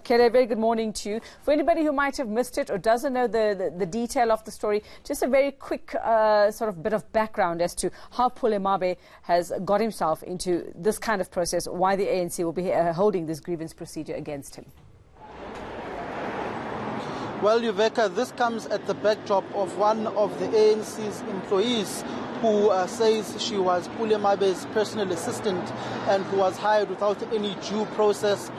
Kelly, very good morning to you. For anybody who might have missed it or doesn't know the detail of the story, just a very quick sort of bit of background as to how Pule Mabe has got himself into this kind of process, why the ANC will be holding this grievance procedure against him. Well, Yuveka, this comes at the backdrop of one of the ANC's employees who says she was Pule Mabe's personal assistant and who was hired without any due process.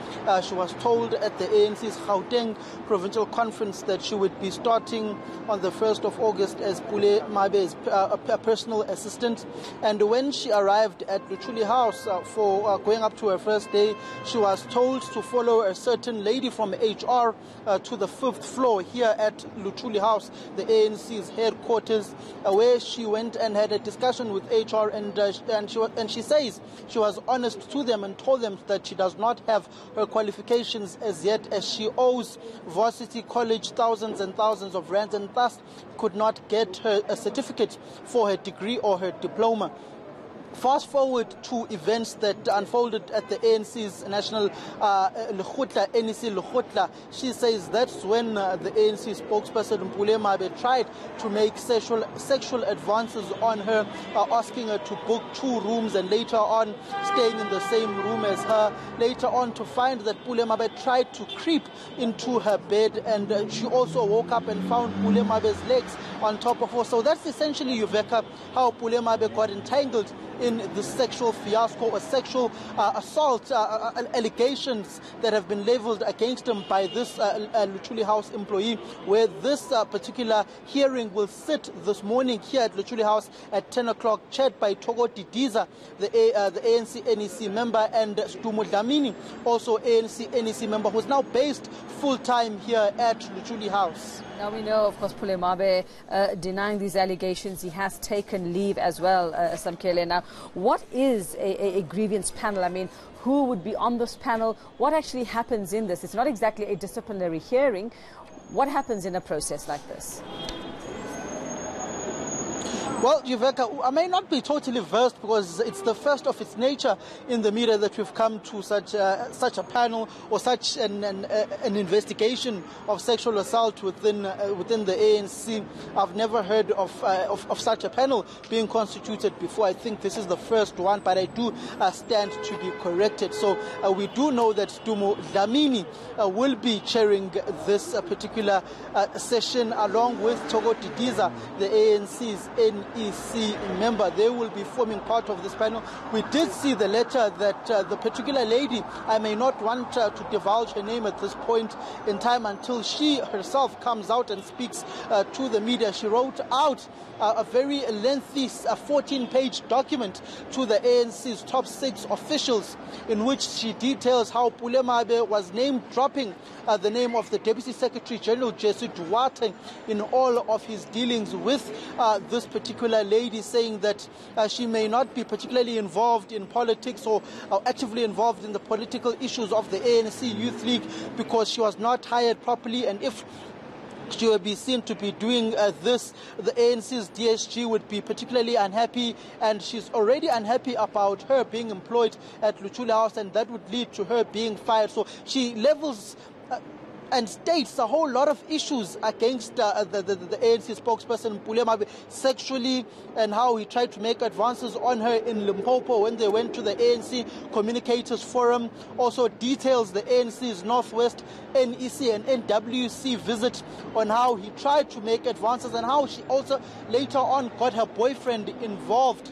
She was told at the ANC's Gauteng provincial conference that she would be starting on the 1st of August as Pule Mabe's personal assistant. And when she arrived at Luchuli House for going up to her first day, she was told to follow a certain lady from HR to the 5th floor here at Luchuli House, the ANC's headquarters, where she went and had a discussion with HR, and she says she was honest to them and told them that she does not have her qualifications as yet, as she owes Varsity College thousands and thousands of rands and thus could not get her a certificate for her degree or her diploma. Fast forward to events that unfolded at the ANC's national Lukhutla, NEC Lukhutla. She says that's when the ANC spokesperson Pule Mabe tried to make sexual advances on her, asking her to book 2 rooms and later on staying in the same room as her. Later on to find that Pule Mabe tried to creep into her bed, and she also woke up and found Pule Mabe's legs on top of her. So that's essentially, Yuveka, how Pule Mabe got entangled in the sexual fiasco or sexual assault allegations that have been leveled against him by this Luchuli House employee, where this particular hearing will sit this morning here at Luchuli House at 10 o'clock, chaired by Togo Didiza, the ANC NEC member, and Stumo Dlamini, also ANC NEC member, who's now based full-time here at Luchuli House. Now we know, of course, Pule Mabe denying these allegations. He has taken leave as well, Samkele. Now, what is a grievance panel? I mean, who would be on this panel? What actually happens in this? It's not exactly a disciplinary hearing. What happens in a process like this? Well, Yuveka, I may not be totally versed because it's the first of its nature in the media that we've come to such a panel or such an investigation of sexual assault within the ANC. I've never heard of such a panel being constituted before. I think this is the first one, but I do stand to be corrected. So we do know that Stumo Dlamini will be chairing this particular session along with Togo Didiza, the ANC's NEC member. They will be forming part of this panel. We did see the letter that the particular lady, I may not want to divulge her name at this point in time until she herself comes out and speaks to the media. She wrote out a very lengthy 14-page document to the ANC's top 6 officials, in which she details how Pule Mabe was name-dropping the name of the Deputy Secretary General Jesse Duarte in all of his dealings with this particular lady, saying that she may not be particularly involved in politics or actively involved in the political issues of the ANC Youth League because she was not hired properly, and if she will be seen to be doing this, the ANC's DSG would be particularly unhappy, and she's already unhappy about her being employed at Luchuli House, and that would lead to her being fired. So she levels and states a whole lot of issues against the ANC spokesperson Pule Mabe sexually, and how he tried to make advances on her in Limpopo when they went to the ANC Communicators Forum. Also details the ANC's Northwest NEC and NWC visit on how he tried to make advances and how she also later on got her boyfriend involved,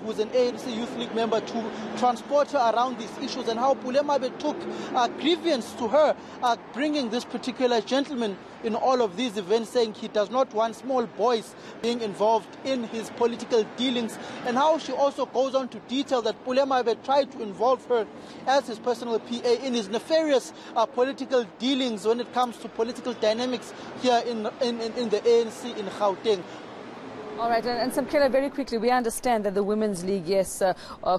who's an ANC Youth League member, to transport her around these issues, and how Pule Mabe took grievance to her, bringing this particular gentleman in all of these events, saying he does not want small boys being involved in his political dealings, and how she also goes on to detail that Pule Mabe tried to involve her as his personal PA in his nefarious political dealings when it comes to political dynamics here in the ANC in Gauteng. All right, and Samkela, very quickly, we understand that the Women's League, yes,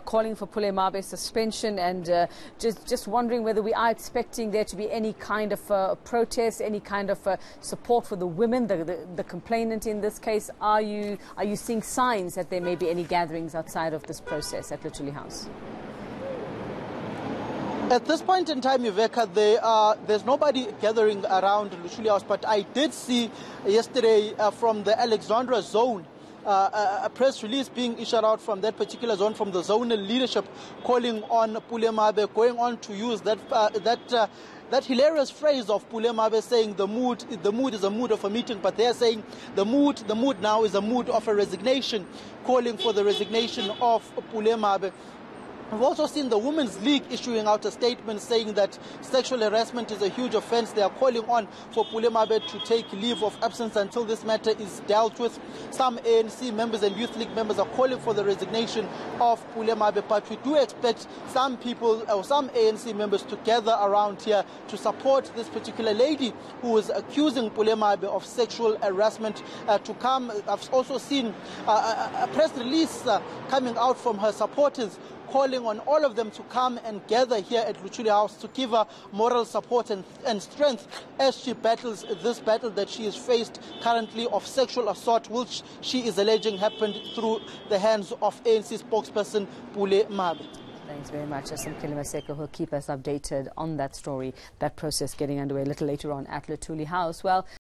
calling for Pule Mabe's suspension, and just wondering whether we are expecting there to be any kind of protest, any kind of support for the women, the complainant in this case. Are you seeing signs that there may be any gatherings outside of this process at Luchuli House? At this point in time, Iveka, there's nobody gathering around Luchuli House, but I did see yesterday from the Alexandra zone a press release being issued out from that particular zone, from the zonal leadership, calling on Pule Mabe, going on to use that hilarious phrase of Pule Mabe saying the mood is a mood of a meeting, but they're saying the mood now is a mood of a resignation, calling for the resignation of Pule Mabe. We've also seen the Women's League issuing out a statement saying that sexual harassment is a huge offense. They are calling on for Pule Mabe to take leave of absence until this matter is dealt with. Some ANC members and Youth League members are calling for the resignation of Pule Mabe, but we do expect some people or some ANC members to gather around here to support this particular lady who is accusing Pule Mabe of sexual harassment to come. I've also seen a press release coming out from her supporters, calling on all of them to come and gather here at Luchuli House to give her moral support and strength as she battles this battle that she is faced currently of sexual assault, which she is alleging happened through the hands of ANC spokesperson Pule Mabe. Thanks very much, Pule Mabe, who'll keep us updated on that story, that process getting underway a little later on at Luchuli House. Well,